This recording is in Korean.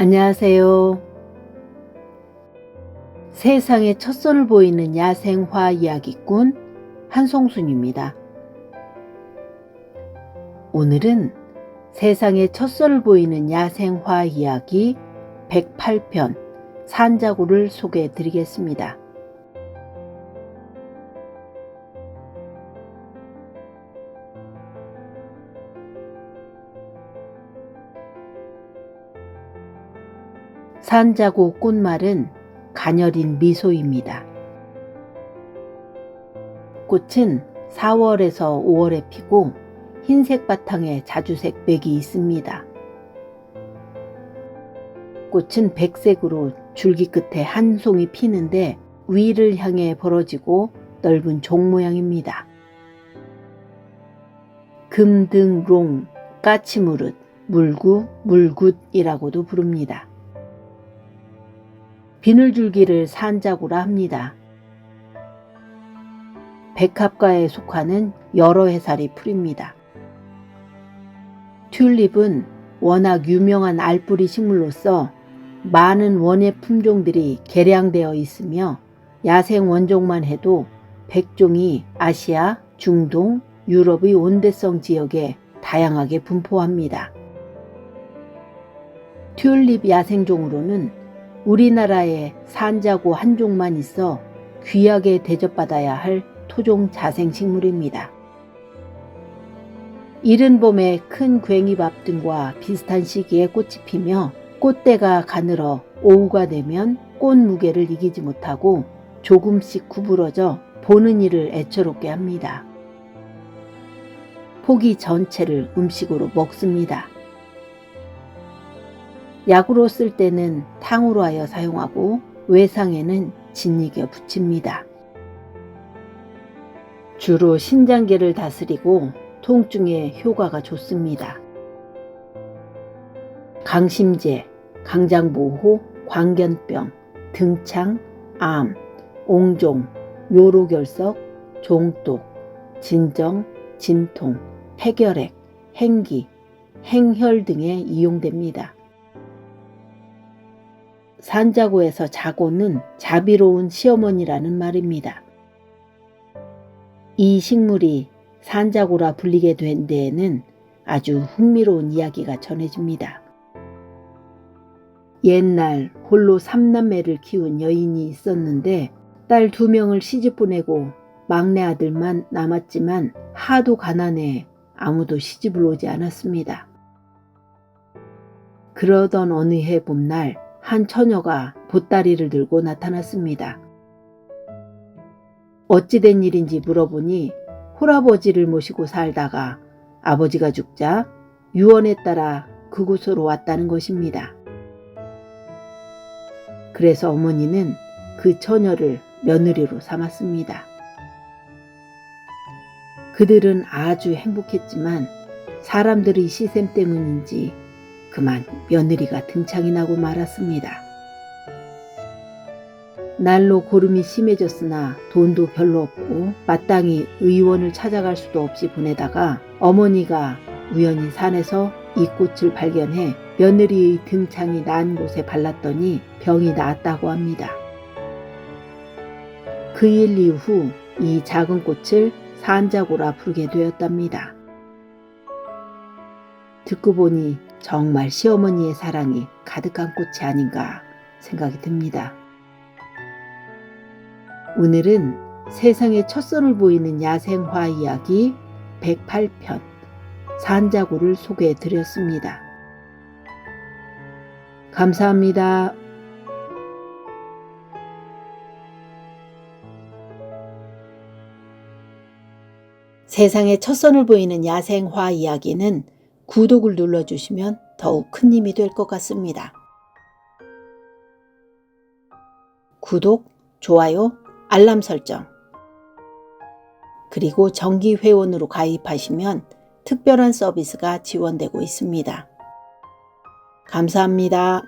안녕하세요. 세상에 첫선을 보이는 야생화 이야기꾼 한송순입니다. 오늘은 세상에 첫선을 보이는 야생화 이야기 108편 산자구를 소개해 드리겠습니다. 산자구 꽃말은 가녀린 미소입니다. 꽃은 4월에서 5월에 피고 흰색 바탕에 자주색 맥이 있습니다. 꽃은 백색으로 줄기 끝에 한 송이 피는데 위를 향해 벌어지고 넓은 종 모양입니다. 금등롱, 까치무릇, 물구, 물굿이라고도 부릅니다. 비늘줄기를 산자구라 합니다. 백합과에 속하는 여러 해살이 풀입니다. 튤립은 워낙 유명한 알뿌리 식물로서 많은 원예 품종들이 개량되어 있으며 야생 원종만 해도 100종이 아시아, 중동, 유럽의 온대성 지역에 다양하게 분포합니다. 튤립 야생종으로는 우리나라에 산자구 한 종만 있어 귀하게 대접받아야 할 토종 자생식물입니다. 이른 봄에 큰 괭이밥 등과 비슷한 시기에 꽃이 피며 꽃대가 가늘어 오후가 되면 꽃 무게를 이기지 못하고 조금씩 구부러져 보는 이를 애처롭게 합니다. 포기 전체를 음식으로 먹습니다. 약으로 쓸 때는 탕으로 하여 사용하고 외상에는 짓이겨 붙입니다. 주로 신장계를 다스리고 통증에 효과가 좋습니다. 강심제, 강장보호, 광견병, 등창, 암, 옹종, 요로결석, 종독, 진정, 진통, 해결핵, 행기, 행혈 등에 이용됩니다. 산자구에서 자고는 자비로운 시어머니라는 말입니다. 이 식물이 산자구라 불리게 된 데에는 아주 흥미로운 이야기가 전해집니다. 옛날 홀로 3남매를 키운 여인이 있었는데 딸 2명을 시집 보내고 막내 아들만 남았지만 하도 가난해 아무도 시집을 오지 않았습니다. 그러던 어느 해 봄날 한 처녀가 보따리를 들고 나타났습니다. 어찌 된 일인지 물어보니 홀아버지를 모시고 살다가 아버지가 죽자 유언에 따라 그곳으로 왔다는 것입니다. 그래서 어머니는 그 처녀를 며느리로 삼았습니다. 그들은 아주 행복했지만 사람들의 시샘 때문인지 그만 며느리가 등창이 나고 말았습니다. 날로 고름이 심해졌으나 돈도 별로 없고 마땅히 의원을 찾아갈 수도 없이 보내다가 어머니가 우연히 산에서 이 꽃을 발견해 며느리의 등창이 난 곳에 발랐더니 병이 나았다고 합니다. 그 일 이후 이 작은 꽃을 산자구라 부르게 되었답니다. 듣고 보니 정말 시어머니의 사랑이 가득한 꽃이 아닌가 생각이 듭니다. 오늘은 세상에 첫선을 보이는 야생화 이야기 108편 산자구를 소개해 드렸습니다. 감사합니다. 세상에 첫선을 보이는 야생화 이야기는 구독을 눌러주시면 더욱 큰 힘이 될 것 같습니다. 구독, 좋아요, 알람 설정, 그리고 정기 회원으로 가입하시면 특별한 서비스가 지원되고 있습니다. 감사합니다.